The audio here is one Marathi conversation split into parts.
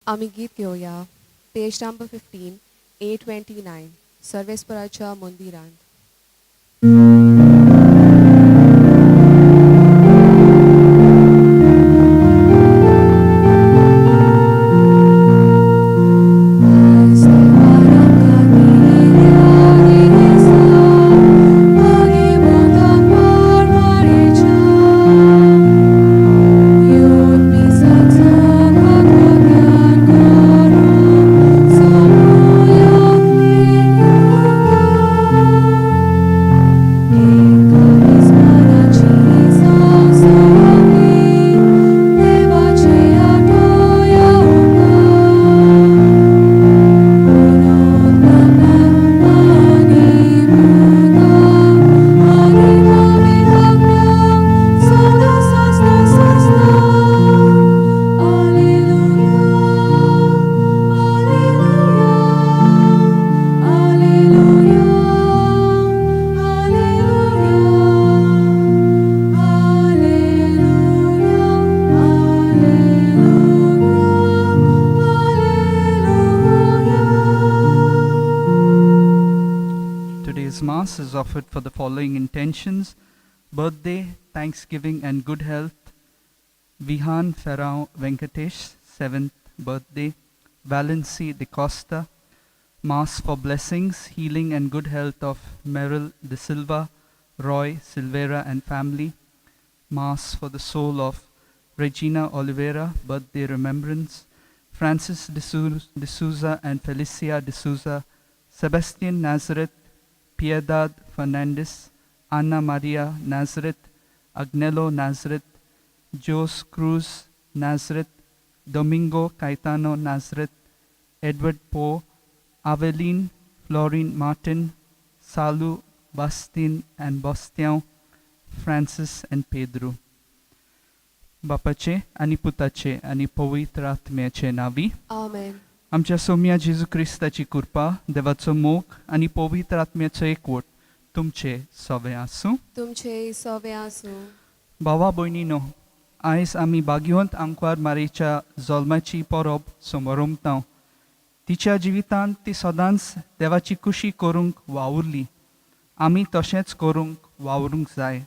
आम्ही गीत घेऊया. Page number 15, A29, सर्वेस्पराच्या मंदिरांत. Mass is offered for the following intentions: birthday, thanksgiving and good health, Vihan Ferrao Venkatesh, 7th birthday, Valency de Costa. Mass for blessings, healing and good health of Merrill de Silva, Roy Silvera and family. Mass for the soul of Regina Oliveira, birthday remembrance, Francis de Souza and Felicia de Souza, Sebastian Nazareth, Piedad Fernandez, Ana Maria Nazareth, Agnello Nazareth, Jose Cruz Nazareth, Domingo Caetano Nazareth, Edward Poe, Aveline Florine Martin, Salu Bastin and Bastian, Francis and Pedro. बापाचे आणि पुताचे आणि पवित्र आत्म्याचे नावी. Amen. आमच्या सौम्या जेजू क्रिस्ताची कृपा, देवाचो मोग आणि पवित्र आत्म्याचो एकवट तुमचे सवे आसूं. तुमचे सवे आसूं. भावा भयणीनो, आयज आमी भाग्यवंत आंकवार मारेच्या जल्माची परब समारंभतांव. तिच्या जिवितांत ती सदांच देवाची खुशी करूंक वावुरली. आमी तशेंच करूंक वावरूंक जाय.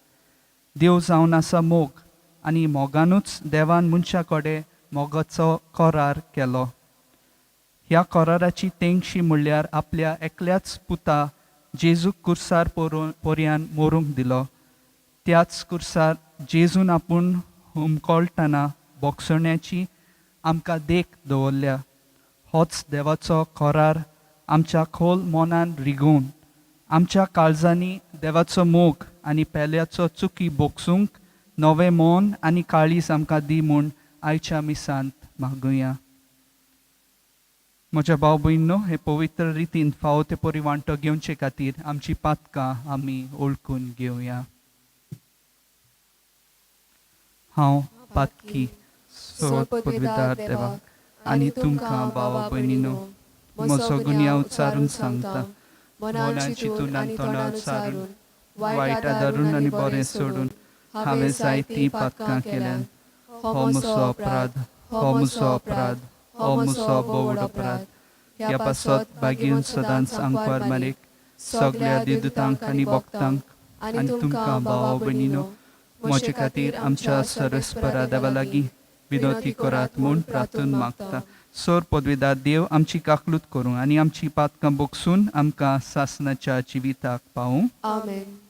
देव जावन आसा मोग आनी मोगानूच देवान मनशा कडेन मोगाचो करार केलो. ह्या कराराची तेंगशी म्हणल्यार आपल्या एकल्याच पुता जेजूक कुर्सार पोरयान मोरूंक दिलो. त्याच कुर्सार जेजून आपूण हुमकळटना बोगसण्याची आमकां देख दवरल्या. होच देवाचो करार आमच्या खोल मनान रिगोवन आमच्या काळजांनी देवाचो मोग आनी पेल्याचो चुकी बोगसूंक नवें मन आनी काळीज आमकां दी म्हूण आयच्या मिसांत मागुया. म्हज्या भाव भयणीनो, हे पवित्र रितीन फावो ते परी वांटो घेवचे खातीर आमची पातकां आमी ओळखून घेवया. हांव पातकी पदवीदार देवाक आनी तुमकां भावा भयणीनो म्हजो गुन्यांव उच्चारून सांगता. मनान चिंतून आनी तोंडान उच्चारून वायट धरून आनी बरें सोडून हांवें जायतीं पातकां केल्यान. हो म्हजो अपराध, हो म्हजो अपराध, हो म्हजो बोवड अपराध. ह्या पासत बागेवन सदांच आंकवार मारेक सगळ्या दिदूतांक आनी भक्तांक आनी तुमकां भावा भयणीनो म्हजे खातीर आमच्या सर्वेस्परा देवा लागीं विनोती करात म्हूण प्रार्थून मागता. सोर पदवीदार देव आमची काकलूत करूं आनी आमची पातकां बोगसून आमकां सासणाच्या जिविताक पावूं. आमेन.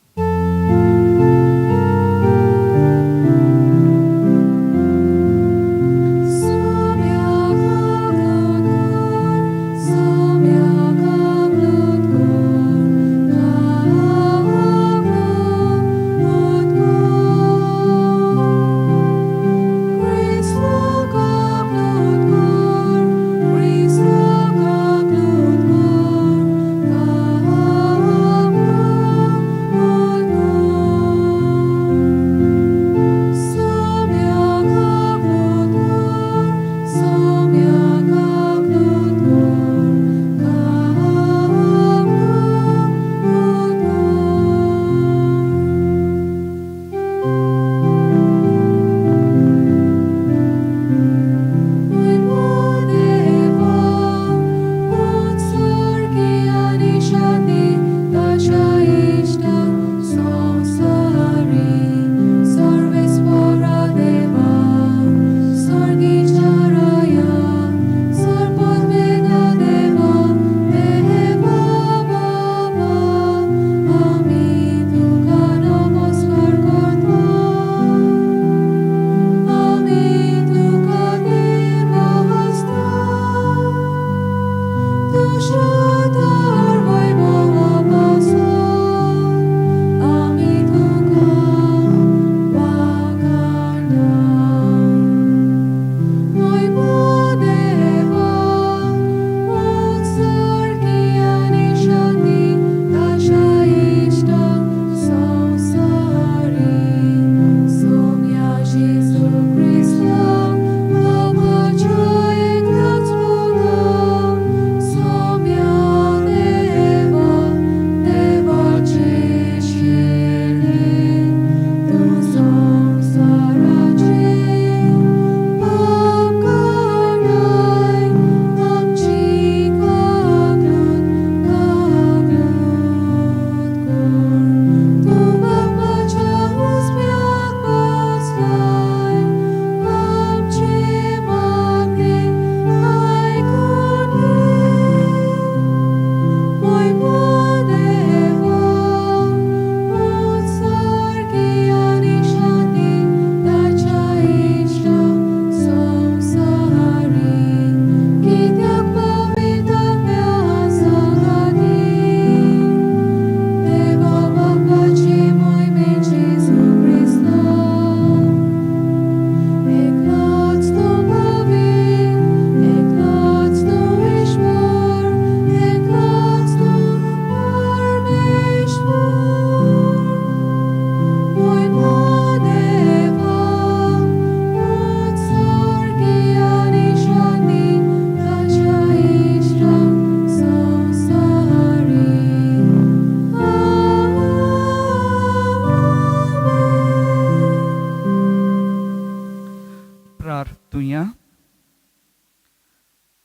पवित्रार तुया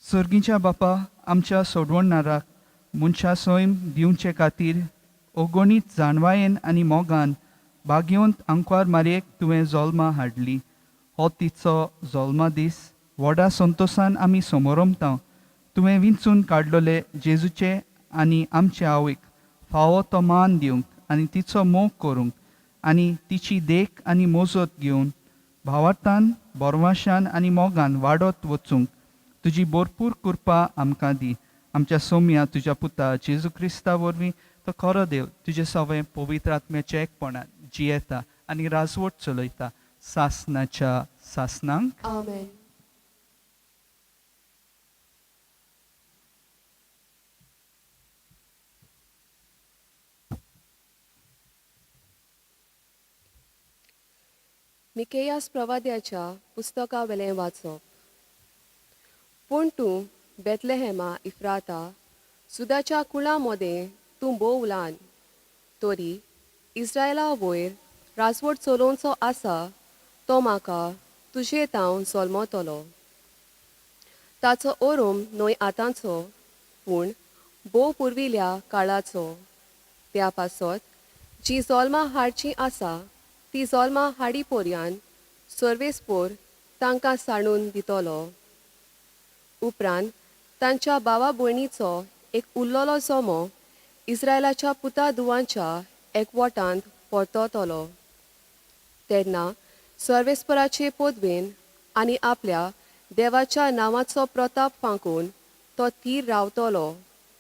सर्गीच्या बापा आमच्या सोडवणाराक मनशा सोयम दिवचे खातीर ओगोणीत जाणवायेन आनी मोगान बागयोंत आंकवार मारयेक तुवें जल्मा हाडली. हो तिचो जल्मा दीस व्हडा संतोशान आमी समोरमता. तुवें विंचून काडलोले जेजूचे आनी आमचे आवयक फावो तो मान दिवंक आनी तिचो मोग करूंक आनी तिची देख आनी मोजत घेवन भावार्थान बोरवाशान आनी मोगान वाडत वचूंक तुजी भरपूर कृपा आमकां दी. आमच्या सोम्या तुज्या पुता जेजू क्रिस्ता वरवीं तो खरो देव तुजे सवें पवित्र आत्म्याच्या एकपणान जियेता आनी राजवट चलयता सासनाच्या सासनांक. आमेन. मिकेयास प्रवाद्याच्या पुस्तका वेलें वाचप. पूण तूं बेतलेहेमा इफ्राता सुदाच्या कुळा मदें तूं भोव ल्हान तरी इस्रायला वयर राजवट चलोवचो आसा तो म्हाका तुजे तावन सोलमतलो. ताचो ओरूम न्हय आतांचो पूण भोव पुर्विल्या काळाचो. त्या पासत जी जल्मां हाडची आसा ती जल्मां हाडी पर्यान सर्वेस्पोर तांकां सांडून दितलो. उपरांत तांच्या भावा भयणीचो एक उरलोलो जोमो इस्रायलाच्या पुता दुवांच्या एकवटांत परततलो. तेन्ना सर्वेस्पराचे पदवेन आनी आपल्या देवाच्या नांवाचो प्रताप फांकून तो तीर रावतलो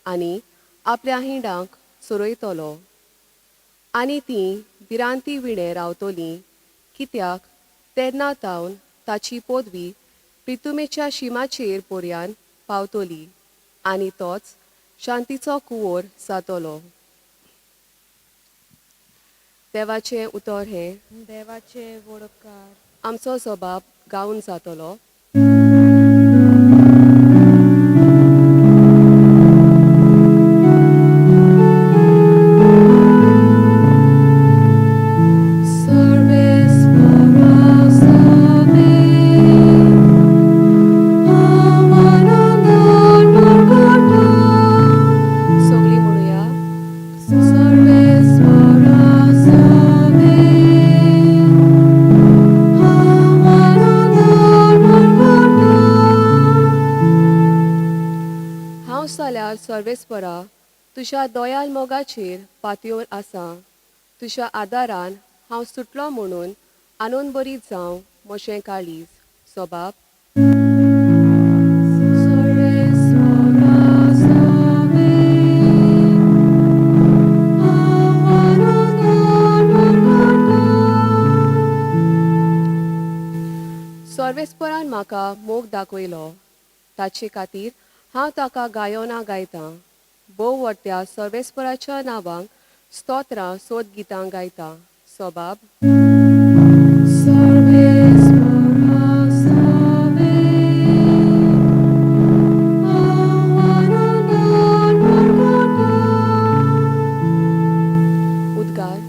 आनी आपल्या हिंडांक चोरयतलो. आनी तीं भिरांती विणे रावतलीं कित्याक तेन्ना तावन ताची पदवी प्रितुमेच्या शिमाचेर पर्यान पावतली आनी तोच शांतीचो कुंवर जातलो. देवाचें उतर हें. देवाचे वडकार. आमचो जबाब गावन जातलो. सगळीं म्हणुया. हांव जाल्यार सर्वेस्परा तुज्या दोयाल मोगाचेर पातयोर आसां. तुज्या आदारान हांव सुटलो म्हणून आनंद बरी जावं मोशें काळीज. सोबाब. सर्वेस्परान म्हाका मोग दाखयलो ताचे खातीर हांव ताका गायोना गायतां. भोव व्हडट्या सर्वेस्पराच्या नांवांक स्तोत्रां सोद गितां गायतां. सोबाब. उद्गार.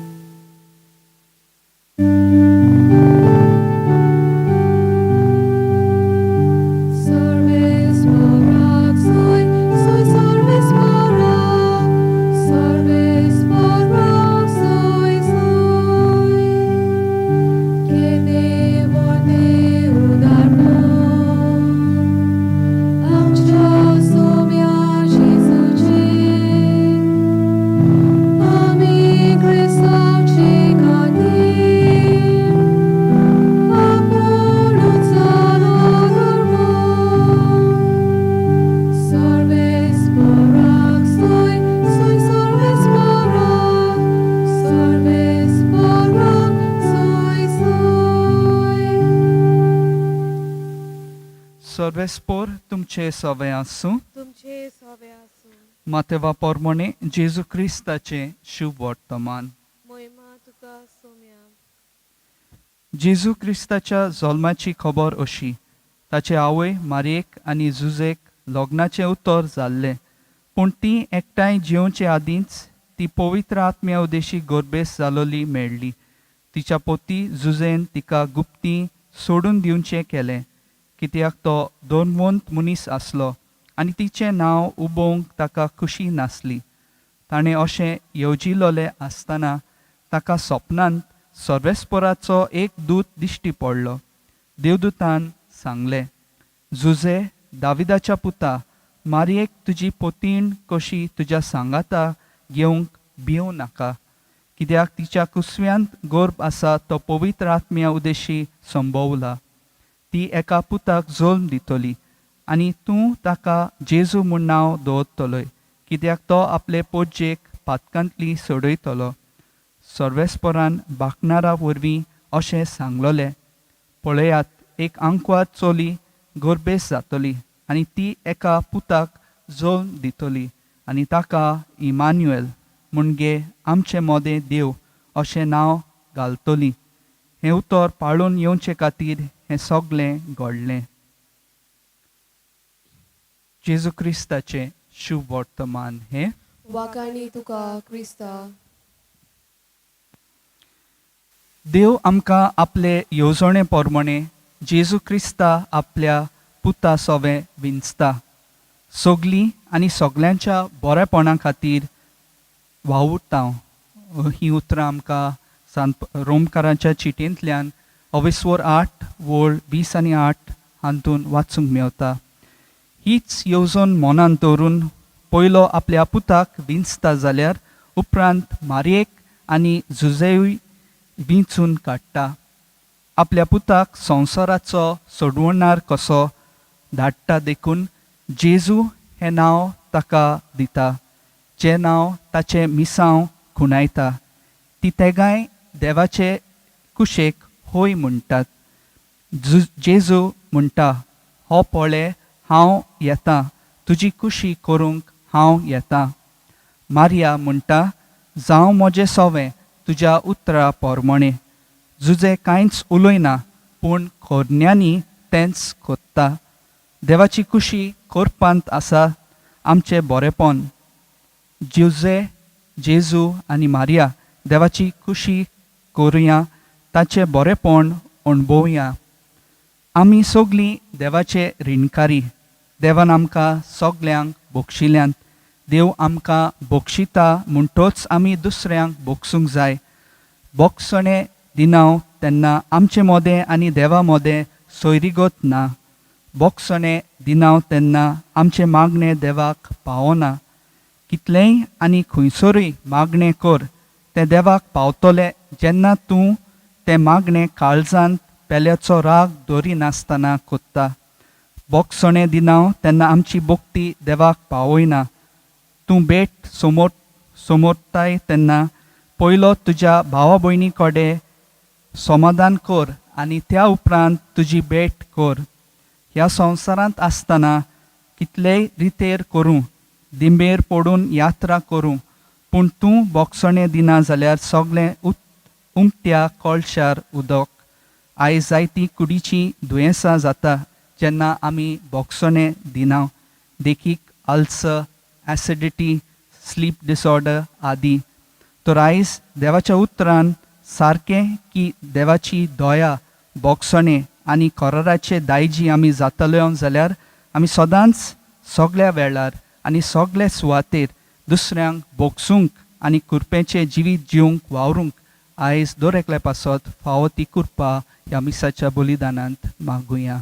सर्वेस्पोर तुमचे सवे आसूं. तुमचे सवे आसूं. मातेवा पोरमोणे जेजू क्रिस्ताचे शुभ वर्तमान. मोहिमा तुका सोम्या. जेजू क्रिस्ताच्या जल्माची खबर अशी. ताचे आवय मारयेक आनी जुजेक लग्नाचें उतर जाल्लें पूण ती एकठांय जेवचे आदींच ती पवित्र आत्म्या उदेशी गर्भेस जालोली मेळ्ळी. तिच्या पोती जुजेन तिका गुप्ती सोडून दिवचें केलें कित्याक तो दोनवंत मनीस आसलो आनी तिचें नांव उबोवंक ताका खुशी नासली. ताणें अशें येवजिलोलें आसतना ताका सपनांत सर्वेस्पराचो एक दूत दिश्टी पडलो. देवदूतान सांगलें, जुजे, दाविदाच्या पुता, मारयेक तुजी पोतीण कशी तुज्या सांगाता घेवंक भिवूं नाका, कित्याक तिच्या कुसव्यांत गर्भ आसा तो पवित्र आत्म्या उदेशी संभोवला. ती एका पुताक जल्म दितली आनी तूं ताका जेजू म्हूण नांव दवरतलोय, कित्याक तो आपले पोजजेक पातकांतली सोडयतलो. सर्वेस्परान बाकणारा वरवीं अशें सांगलोलें, पळयात, एक आंकवार चोली गर्भेस जातली आनी ती एका पुताक जल्म दितली आनी ताका इमान्युएल म्हणजे आमचें मोदें देव अशें नांव घालतली. हें उतर पाळून येवचे खातीर हें सगळें घडलें. जेजू क्रिस्ताचें शुभ वर्तमान हें. वाकाणी तुका क्रिस्ता. देव आमकां आपले येवजणे पोरमणे जेजू क्रिस्ता आपल्या पुता सोवे विंचता. सगलीं आनी सगल्यांच्या बरेपणा खातीर वावुरता. ही उतरां आमकां सांत रोमकारांच्या चिटेंतल्यान 8 वळ 20 आनी 8 हातून वाचूंक मेवता. हीच येवजण मनांत दवरून पयलो आपल्या पुताक विंचता जाल्यार उपरांत मारयेक आनी जुजेयूय विंचून काडटा. आपल्या पुताक संवसाराचो सोडवणार कसो धाडटा देखून जेजू हें नांव ताका दिता, जें नांव ताचें मिसांव खुणायता. ती तेगाय देवाचे कुशेक होय म्हणटात. जेजू म्हणटा, हो पळय, हांव येतां, तुजी कुशी करूंक हांव येतां. मारिया म्हणटा, जावं म्हजें सोवें तुज्या उतरा पोरमणें. जुजे कांयच उलयना, पूण खोर्न्यांनी तेंच कोत्ता. देवाची कुशी करपांत आसा आमचें बरेपण. जुजे, जेजू आनी मारिया देवाची कुशी करुया, ताचें बरेपण अणभवया. आमी सगलीं देवाचे रिणकारी. देवान आमकां सगल्यांक बक्षिल्यांत. देव आमकां बक्षिता म्हणटोच आमी दुसऱ्यांक बक्षूंक जाय. बक्षणे दिनाव तेन्ना आमचें मोदें आनी देवा मोदें सोयरीगत ना. बक्षणे दिनाव तेन्ना आमचें मागणें देवाक पावना. कितलेंय आनी खंयसरूय मागणें कर, तें देवाक पावतलें जेन्ना तूं तें मागणें काळजांत पेल्याचो राग दवरिनासतना कोत्ता. बक्षणे दिनाव तेन्ना आमची भक्ती देवाक पावयना. तूं भेट समोरताय तेन्ना पयलो तुज्या भावा भयणी कडेन समाधान कर आनी त्या उपरांत तुजी भेट कर. ह्या संवसारांत आसतना कितलेय रितेर करूं, दिंबेर पडून यात्रा करूं, पूण तूं बक्षणे दिना जाल्यार सगळें उमट्या कळशार उदक. आयज जायतीं कुडीचीं दुयेंसां जाता जेन्ना आमी बक्षणे दिना, देखीक अल्सर, एसिडिटी, स्लीप डिसऑर्डर आदी. तर आयज देवाच्या उतरान सारकें की देवाची दया, बक्षणे आनी कराराचे दायजी आमी जातल्यो जाल्यार आमी सदांच सगळ्या वेळार आनी सगळे सुवातेर दुसऱ्यांक बक्षूंक आनी कृपेचें जिवीत जिवंक वावरूंक आयज दर एकल्या पासत फावो ती कृपा ह्या मिसाच्या बलिदानांत मागुया.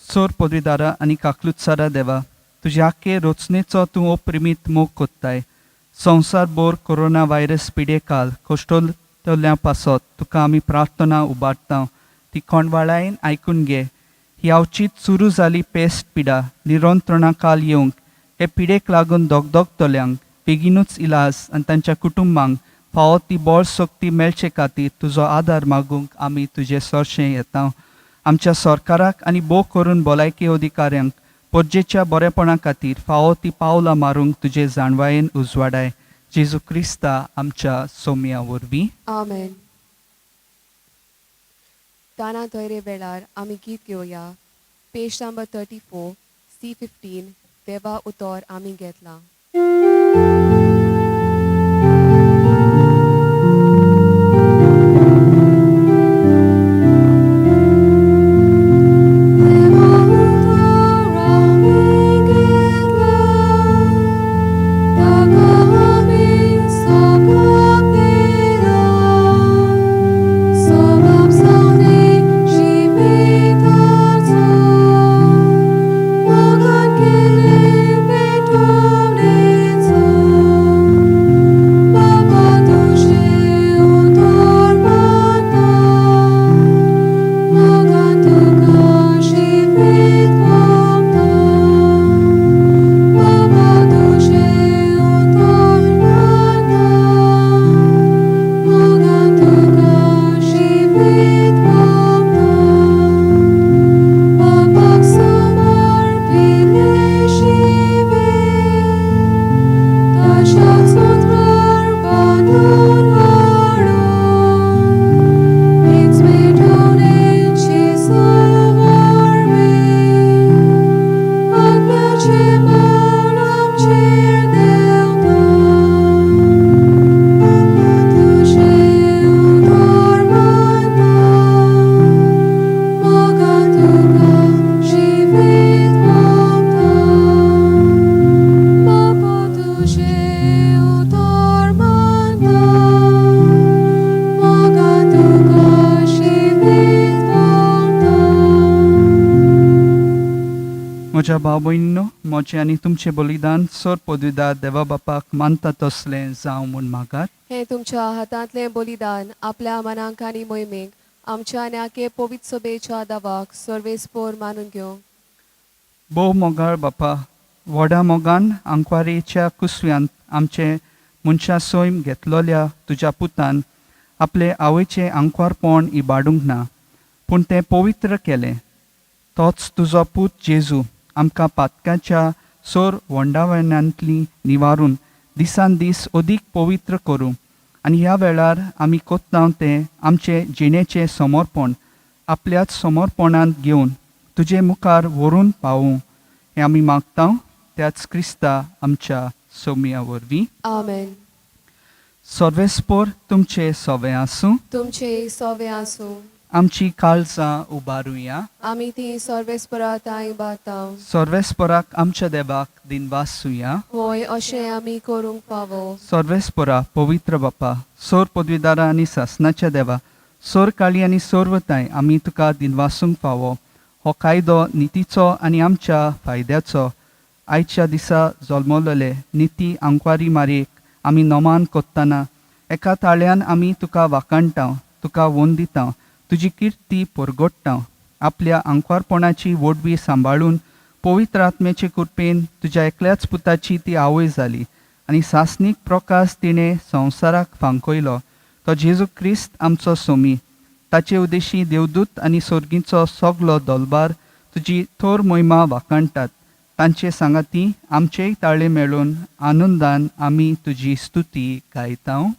सोर पदवीदारा आनी काकलुतसारा देवा, तुज्या आख्खे रचनेचो तूं अप्रिमीत मोग कोत्ताय. संवसारभर कोरोना व्हायरस पिडे काल कोश्टोल्या पासत तुका आमी प्रार्थना उबारता. ती कोणवाळायेन आयकून घे. ही अवचीत सुरू जाली पेस्ट पिडा निरंत्रणा काल येवंक हे पिडेक लागून दोगदोगतल्यांक बेगीनूच इलाज आनी तांच्या कुटुंबांक फावो ती बळ शक्ती मेळचे खातीर तुजो आदार मागूंक आमी तुजे सरशें येता. आमच्या सरकाराक आनी भोव करून भलायकी अधिकाऱ्यांक पोरजेच्या बरेपणा खातीर फावो ती पावलां मारूंक तुजे जाणवायेन उजवाडाय. जेजू क्रिस्ता आमच्या सोम्या वरवीं. आमेन. ताना धैर्य वेळार आमी गीत घेवया. पेज नंबर 34 C15 देवा उतर आमी घेतला. मोचे आनी तुमचे बलिदान सोर पदवीदार देवा बापाक मानता तसलें जावं म्हूण मागात. हे तुमच्या हातांतले बलिदान आपल्या मनांक आनी मोहिमेक आमच्या न्याके पवित्र सभेच्या दावाक सर्वेस्पोर मानून घेवंक. भोव मोगाळ बापा, व्हडा मोगान आंकवारेच्या कुसव्यांत आमचे मनशा सोयम घेतलोल्या तुज्या पुतान आपले आवयचे आंकवारपण इबाडूंक ना, पूण तें पवित्र केलें. तोच तुजो पूत जेजू आमकां पातकाच्या सोर वंडावण्यांतली निवारून दिसान दीस अदीक पवित्र करूं आनी ह्या वेळार आमी कोत्तांव तें आमचे जिणेचें समर्पण आपल्याच समर्पणांत घेवन तुजे मुखार व्हरून पावूं हें आमी मागतांव त्याच क्रिस्ता आमच्या सोम्या वरवीं. आमेन. सर्वेस्पोर तुमचे सोवे आसूं. तुमचे सोवे आसूं. आमची काळजां उबारुया. आमी ती सर्वेस्पराताय बाताव. सर्वेस्पराक आमच्या देवाक दिनवासूया. होय अशें आमी करूंक फावो. सर्वेस्परा पवित्र बापा, सोर पदवीदारा आनी सासणाच्या देवा, सोर काळी आनी सोर्वताय आमी तुका दिनवासूंक फावो. हो कायदो नितीचो आनी आमच्या फायद्याचो आयच्या दिसा जल्मलेले निती आंकवारी मारयेक आमी नमान कोत्ताना एका ताळ्यान आमी तुका वाखाणटाव, तुका वंदिताव, तुजी किर्ती परगोडटाव. आपल्या आंकवारपणाची वडवी सांबाळून पवित्र आत्म्याचे कृपेन तुज्या एकल्याच पुताची ती आवय जाली आनी सासनीक प्रकाश तिणें संवसाराक फांकयलो. तो जेजू क्रिस्त आमचो सोमी. ताचे उदेशी देवदूत आनी सर्गीचो सगलो दलबार तुजी थोर मोहिमा वाखाणटात. तांचे सांगाती आमचेय ताळे मेळून आनंदान आमी तुजी स्तुती गायतांव.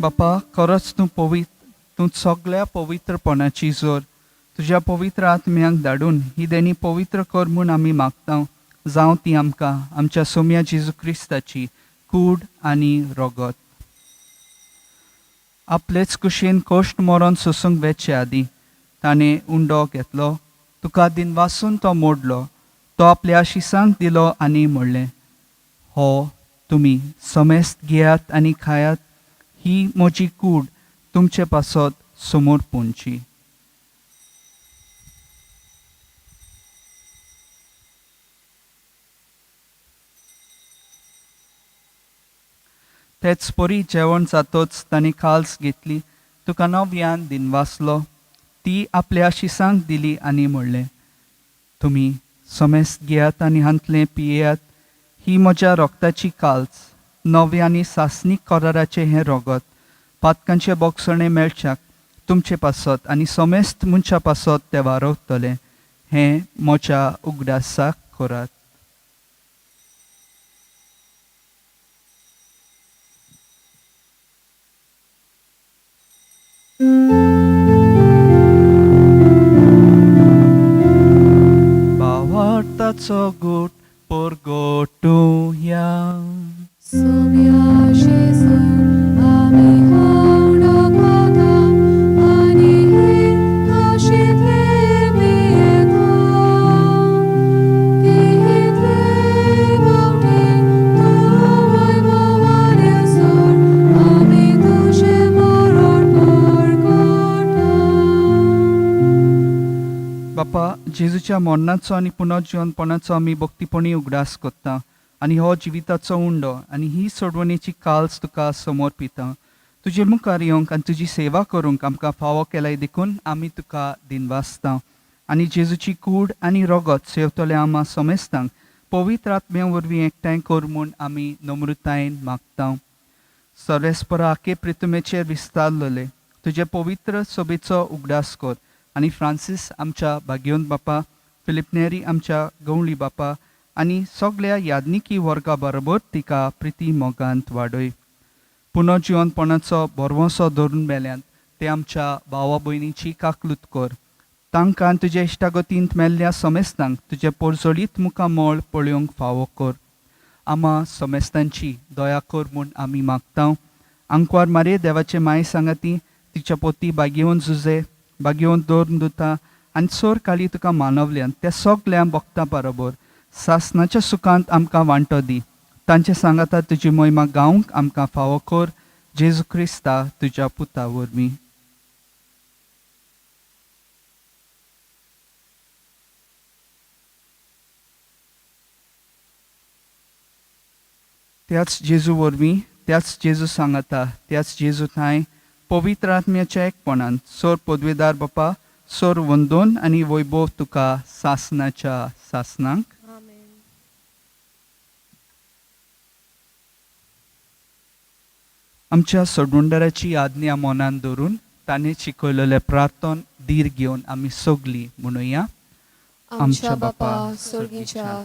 बापा, खरोच तूं सगळ्या पवित्रपणाची जोर तुज्या पवित्र आत्म्यांक धाडून ही देणी पवित्र कर म्हूण आमी मागतांव. जावं ती आमकां आमच्या सोम्या जेजू क्रिस्ताची कूड आनी रगत. आपलेच कुशीन कोश्ट मरण सोसूंक वेचे आदी ताणें उंडो घेतलो, तुका दिनवासून तो मोडलो, तो आपल्या शिसांक दिलो आनी म्हणलें, हो तुमी समेस्त घेयात आनी खायात, ही म्हजी कूड तुमचे पासत समोर पोंची. तेच परी जेवण जातोच ताणें काल्स घेतली, तुका नव्यान दिनवासलो, ती आपल्या शिसांक दिली आनी म्हणलें, तुमी समेस्त घेयात आनी हांतलें पियेयात, ही म्हज्या रोगताची काल्स, नव्यानी सासनीक कराराचें हें रगत, पातकांचे बोगसणे मेळच्याक तुमचे पासत आनी समेस्त मनशा पासत ते वारवतले. हें म्हज्या उगडासाक करात. भावार्थाचो गूट परगोटुया. बापा, जेजूच्या मरणाचो आनी पुनर्जीवनपणाचो आमी भक्तीपणी उगडास कोत्ता आनी हो जिविताचो उंडो आनी ही सोडवणेची काल्स तुका समर्पिता. तुजे मुखार येवंक आनी तुजी सेवा करूंक आमकां फावो केल्याय देखून आमी तुका दिनवासता आनी जेजूची कूड आनी रगत सेवतले आमा समेस्तांक पवित्र आत्म्या वरवीं एकठांय कर म्हूण आमी नम्रतायेन मागता. सर्वेस्परा आखे प्रितुमेचेर विस्तारलेले तुजे पवित्र सभेचो उगडास कर आनी फ्रांसीस आमच्या भाग्यवंत बापा, फिलिप नेरी आमच्या गवळी बापा आनी सगळ्या यादनिकी वर्गा बरोबर तिका प्रिती मोगांत वाडय. पुनर्जीवनपणाचो बरवसो धरून बेल्यांत ते आमच्या भावा भयणीची काकलूत कर. तांकां तुजे इश्टागतींत मेल्ल्या समेस्तांक तुजे पोरजोळीत मुखां मोळ पळोवंक फावो कर. आम्हा समेस्तांची दया कर म्हूण आमी मागतां. आंकवार मारे देवाचे माय सांगाती तिच्या पोती बागेवन झुजे बागेवन दवरून दिता आनी चोर काळी तुका मानवल्यान त्या सगल्या भक्तां बरोबर सासणाच्या सुखांत आमकां वांटो दी. तांचे सांगाता तुजी महिमा गावंक आमकां फावो कर. जेजू क्रिस्ता तुज्या पुता वरवीं. त्याच जेजू वरवीं त्याच जेजू सांगाता त्याच जेजू थंय पवित्र आत्म्याच्या एकपणान सोर पदवेदार बापा सोर वंदोन आनी वैभव तुका सासणाच्या सासनांक. आमेन. आमच्या सोडवंडराची आज्ञा मनान दवरून ताणें शिकयलेले प्रार्थन धीर घेवन आमी सगलीं म्हणुया. आमच्या बापा स्वर्गीच्या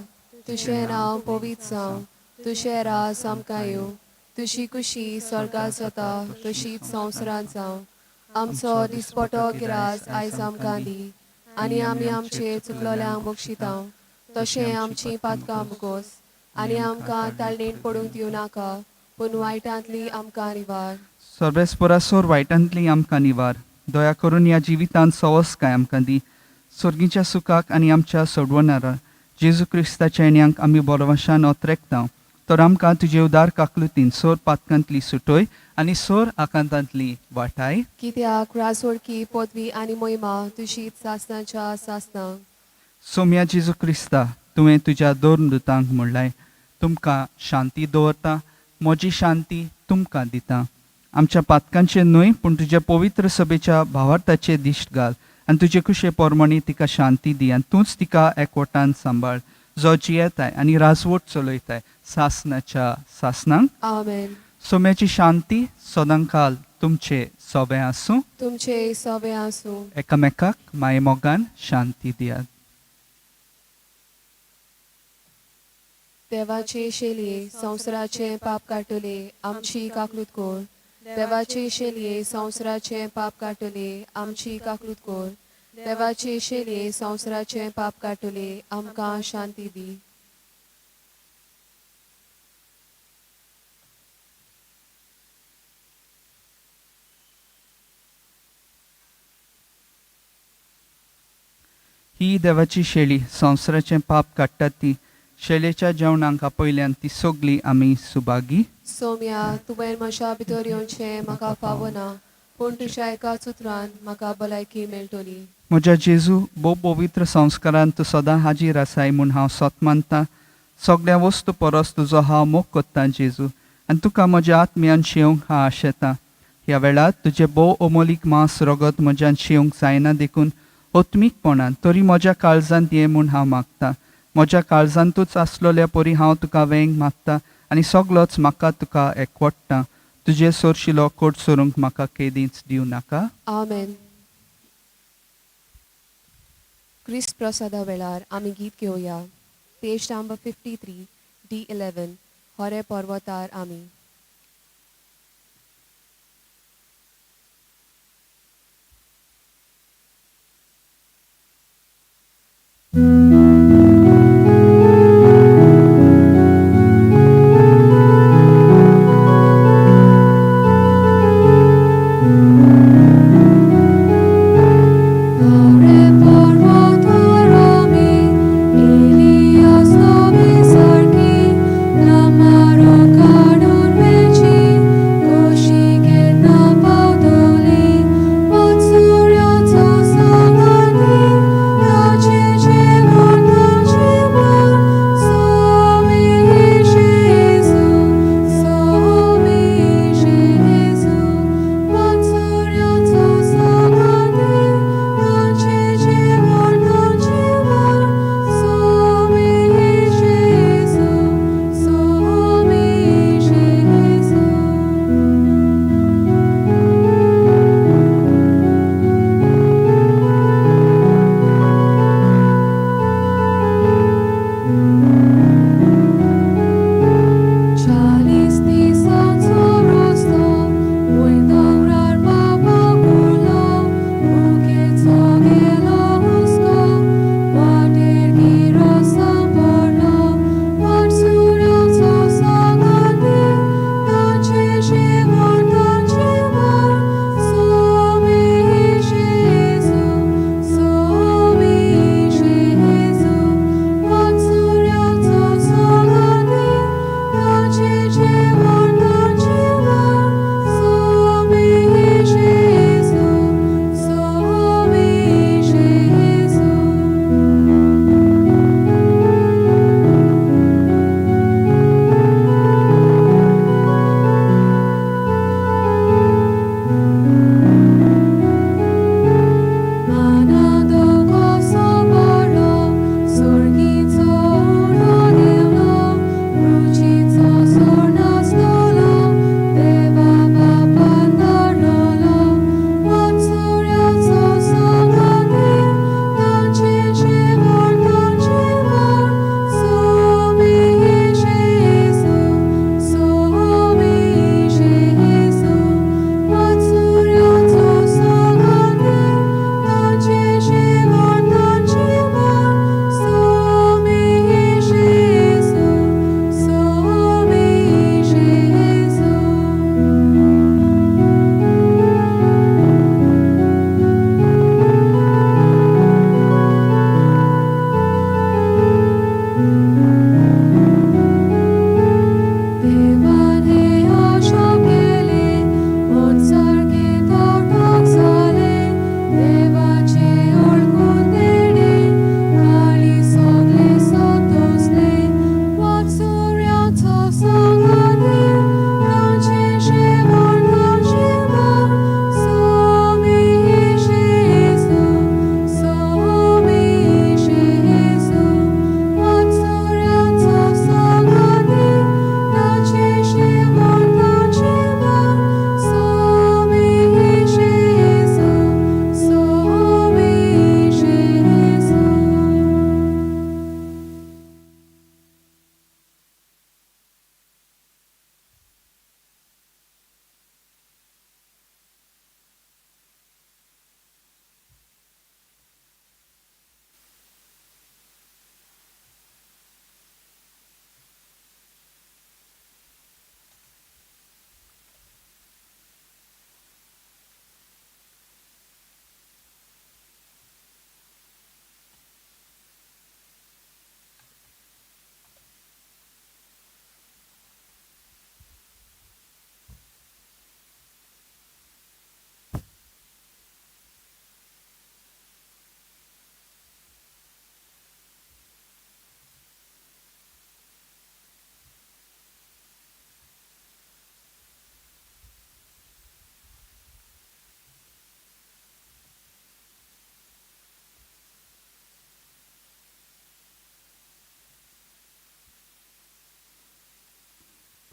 तुझें नांव पवित्र जावं. तुझें राज आमकां येवं. तुजी कुशी स्वर्गांत जाता तशीच संवसारांत जावं. आमचो दिसपटो गिरास आयज आमकां दी आनी आमी आमचे चुकलोल्यांक बक्षितां तशें आमची पातकां मुगोस आनी आमकां ताळणेन पडूंक दिवं नाका पूण वायटांतली आमकां निवार. सर्वेस्परासोर वायटांतली आमकां निवार. दया करून ह्या जिवितांत सवस काय आमकां दी. सर्गीच्या सुखाक आनी आमच्या सोडवणारा जेजू क्रिस्ताच्या येण्याक आमी बोरवशान ओतरेकता. तर आमकां तुजे उदार काकलुतीन सोर पातकांतली सुटोय आनी सोर आकांतांतली वाटाय. कित्याक राजवडकी पदवी आनी मोहिमा तुजीच सासनाच्या सासनांक. सोम्या जेजू क्रिस्ता तुवें तुज्या दोन दुतांक म्हणलाय तुमकां शांती दवरता म्हजी शांती तुमकां दिता. आमच्या पातकांचे न्हय पूण तुज्या पवित्र सभेच्या भावार्थाचे दिश्ट घाल आनी तुजे कुशे पोरमणी तिका शांती दी आनी तूंच तिका एकवटान सांबाळ जो जियेताय आनी राजवट चलयताय सासनाच्या सासनांक. आमेन. सोम्याची शांती सदांकाल तुमचे सोबे आसूं. तुमचे सवे आसूं. एकामेकाक माये मोगान शांती दियात. देवाचे शेलये संवसाराचे पाप काटले आमची काकलूत कोर. देवाचे शेलये संवसाराचे पाप काटले आमची काकलूत कोर. देवाचे शेलये संवसाराचे पाप काटले आमकां शांती दी. ही देवाची शेळी संवसाराचें पाप काडटा ती शेळयेच्या जेवणाक आपयल्यान ती सगली आमी सुभागी. सोम्या तुवें म्हज्या भितर येवचें म्हाका फावना पूण तुज्या एकाच उतरान म्हाका भलायकी मेळटली. म्हज्या जेजू भोव पवित्र संस्कारान तूं सदां हाजीर आसाय म्हूण हांव सोत मानतां. सगळ्या वस्तू परस तुजो हांव मोग कोत्तां जेजू आनी तुका म्हज्या आत्म्यान शेवंक हांव आशेतां. ह्या वेळार तुजें भोव अमोलीक मांस रगत म्हज्यान शेवंक जायना देखून ओत्मीकपणान तरी म्हज्या काळजांत ये म्हूण हांव मागतां. म्हज्या काळजांतूच आसलोल्या परी हांव तुका वेंग मागतां आनी सगलोच म्हाका तुका एकवटटा. तुजे सोरशिलो कोट सोरूंक म्हाका केदींच दिवं नाका. आमेन. क्रिस्त प्रसादा वेळार आमी गीत घेवया. पेज नंबर 53 D11 होरे पर्वतार आमी. Jehovah.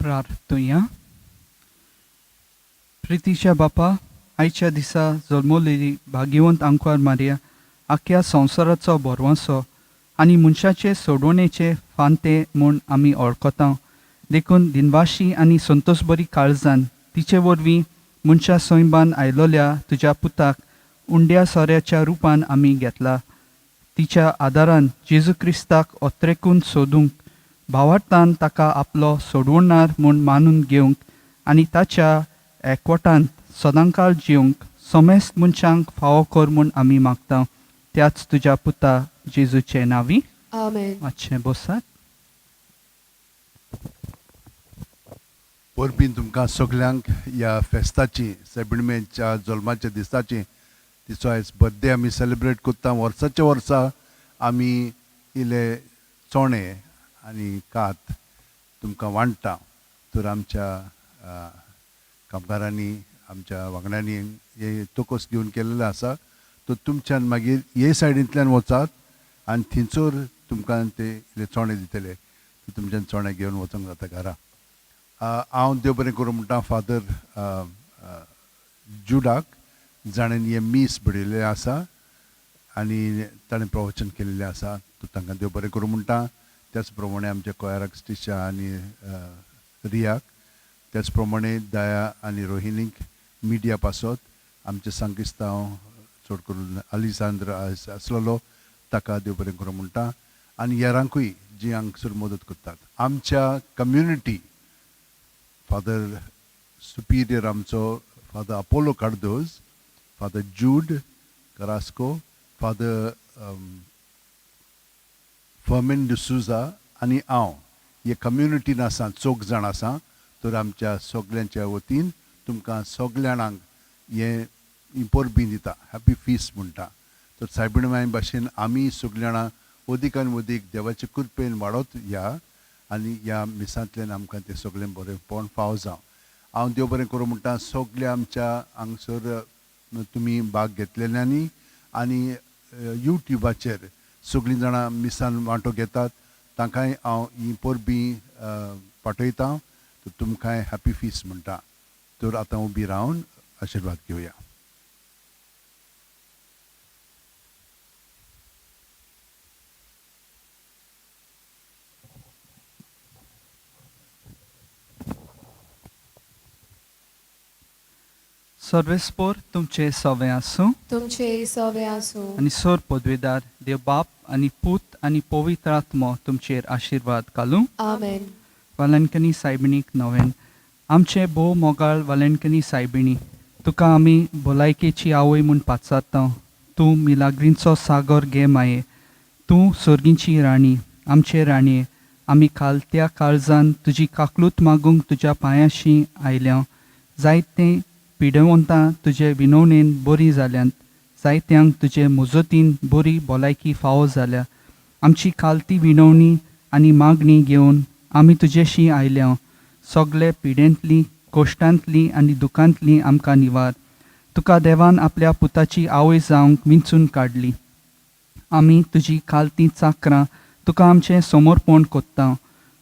प्रार्थुया. प्रितीच्या बापा, आयच्या दिसा जल्मलेली भाग्यवंत आंकवार मारिया आख्या संवसाराचो बोरवांसो आनी मनशाचे सोडवणेचे फांते म्हूण आमी ओळखता. देखून दिनवाशी आनी संतोशबरी काळजान तिचे वरवीं मनशा सोयंबान आयलोल्या तुज्या पुताक उंड्या सोऱ्याच्या रुपान आमी घेतला. तिच्या आदारान जेजू क्रिस्ताक ओत्रेकून सोदूंक भावार्थान ताका आपलो सोडवणार म्हूण मानून घेवंक आनी ताच्या एकवटांत सदांकाळ जिवंक समेस्त मनशांक फावो कर म्हूण आमी मागता. त्याच तुज्या पुता जेजूचे नांवी. आमेन. मातशें बसात. परबीन तुमकां सगल्यांक ह्या फेस्ताची सेबिणमेच्या जल्माच्या दिसाची तिचो आयज बर्थडे आमी सेलिब्रेट करता. वर्साच्या वर्सा आमी इले चोणे आनी कात तुमकां वांटता. तर आमच्या कामगारांनी आमच्या वांगड्यांनी हे तोकोस घेवन केल्लेलो आसा. तो तुमच्यान मागीर हे सायडींतल्यान वचात आनी थिंचोर तुमकां ते इले चोणे दितले. तुमच्यान चोणे घेवन वचूंक जाता घरा. हांव देव बरें करूं म्हणटा फादर जुडाक, जाणें हे मीस बडयल्ले आसा आनी ताणें प्रवचन केल्लें आसा. तांकां देव बरें करूं म्हणटा. त्याच प्रमाणे आमच्या कोयाराक स्टिशा आनी रियाक, त्याच प्रमाणे दया आनी रोहिणीक मिडिया पासत आमचे सांगिस्तांव चड करून अलिसांद्र आसलेलो ताका देव बरें करूं म्हणटा. आनी हेरांकूय जी हांगसर मदत करतात. आमच्या कम्युनिटी फादर सुपिरियर आमचो father Apollo Cardozo, father Jude Carrasco, father Fermin D'Souza आनी हांव हे कम्युनिटीन आसा, 4 जाण आसा. तर आमच्या सगल्यांच्या वतीन तुमकां सगळ्यांक हे परबीं दिता, हॅपी फीस्ट म्हणटा. तर सायबिणमाय भाशेन आमी सगळीं जाणां अदीक आनी अदीक देवाचे कृपेन वाडत या आनी ह्या मिसांतल्यान आमकां तें सगळें बरेंपण फावो जावं. हांव देव बरें करूं म्हणटा सगल्या आमच्या हांगसर तुमी भाग घेतलेल्यांनी आनी यूट्यूबाचेर सगळीं जाणां मिसान वांटो घेतात तांकांय हांव ही परबीं पाठयतां. तर तुमकांय हॅपी फीस्ट म्हणटा. तर आतां उबी रावन आशिर्वाद घेवया. सर्वेस्पोर तुमचे सवे आसूं तुमचे सवे आसूं आनी सर पदवेदार देव बाप आनी पूत आनी पवित्र आत्मो तुमचेर आशिर्वाद घालूं. आमेन. वालेंकनी सायबिणीक नवेन. आमचे भोव मोगाळ वालेंकनी सायबिणी, तुका आमी भलायकेची आवय म्हूण पाचारता. तूं मिलाग्रींचो सागर गे माये. तूं सर्गींची राणी, आमचे राणये. आमी खालत्या काळजान तुजी काकलूत मागूंक तुज्या पांयाशी आयल्या. जायते पिडेवंतां तुजे विनवणेन बरी जाल्यांत. जायत्यांक तुजे मुजतीन बरी भलायकी फावो जाल्या. आमची खालती विनवणी आनी मागणी घेवन आमी तुजेशी आयल्या. सगळे पिडेंतली, कोश्टांतली आनी दुखांतली आमकां निवार. तुका देवान आपल्या पुताची आवय जावंक विंचून काडली. आमी तुजी खालती चाकरां तुका आमचें समर्पण कोत्ता.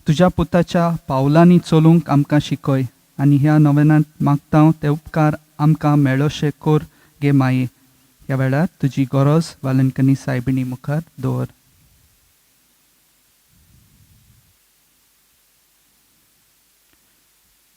तुज्या पुताच्या पावलांनी चलूंक आमकां शिकय आनी ह्या नवेनांत मागता ते उपकार आमकां मेळोशे कोर गे माये. ह्या वेळार तुजी गरज वालेंकनी सायबिणी मुखार दवर.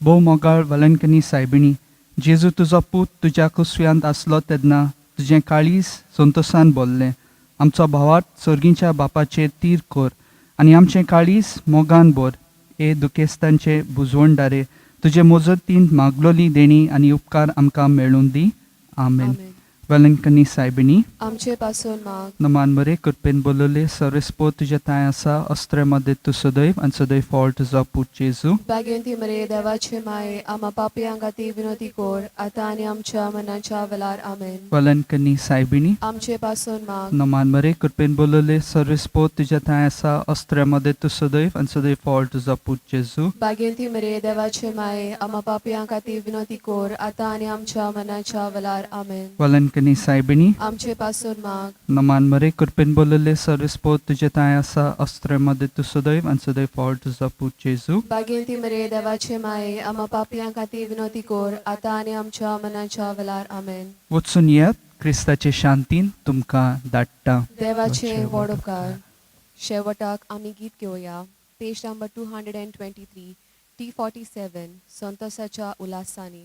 भोव मोगाळ वालेंकनी सायबिणी, जेजू तुजो पूत तुज्या कुसव्यांत आसलो तेन्ना तुजें काळीज संतोशान भरलें. आमचो भावार्थ सर्गीच्या बापाचेर तीर कोर आनी आमचें काळीज मोगान भर. हे दुखेस्तांचे बुजवणदारे, तुजे मोजतीन मागलोली देणी आनी उपकार आमकां मेळून दी. आमेन. वालेंकनी सायबिणी, आमचे पासून माग. नमान बरे कृपेन बोलले सर्वेस्पो तुजे ताय आसा. अस्त्रे मध्ये तू सदैव आनी सदैव फॉल तुजो पूत जेजू. भाग्यवंती मरे देवाचे माये, आम्हा पापयांक खातीर विनवती कोर, आतां आनी आमच्या मनाच्या वेळार. आमेन. वालेंकनी सायबिणी, आमचे पासून माग. नमान बरे कृपेन बोलले सर्वेस्पो तुजे ताय आसा. अस्त्रे मध्ये तू सदैव आनी सदैव फॉल तुजो पूत जेजू. भाग्यवंती मरे देवाचे माये, आम्हा पापयांक खातीर विनवती कोर, आतां आनी आमच्या मनाच्या वेळार. आमेन. वालेंकनी कोंकणी सायबिणी आमचे पासून माग. नमान मरे कृपेन बोलले सर्विस्पोत तुझे ताय आसा अस्त्र मध्ये तू सदैव आणि सदैव फॉर तुझा पूत जेजू बागेंती मरे देवाचे माये आम्हा पापयां खातीर विनोती कोर आता आणि आमच्या मनाच्या वेळार आमेन. वचून येत क्रिस्ताचे शांतीन तुमकां धाडटा. देवाचे व्हड उपकार. शेवटाक आमी गीत घेवया. Page number 223 T47 संतोसाच्या उल्हासानी.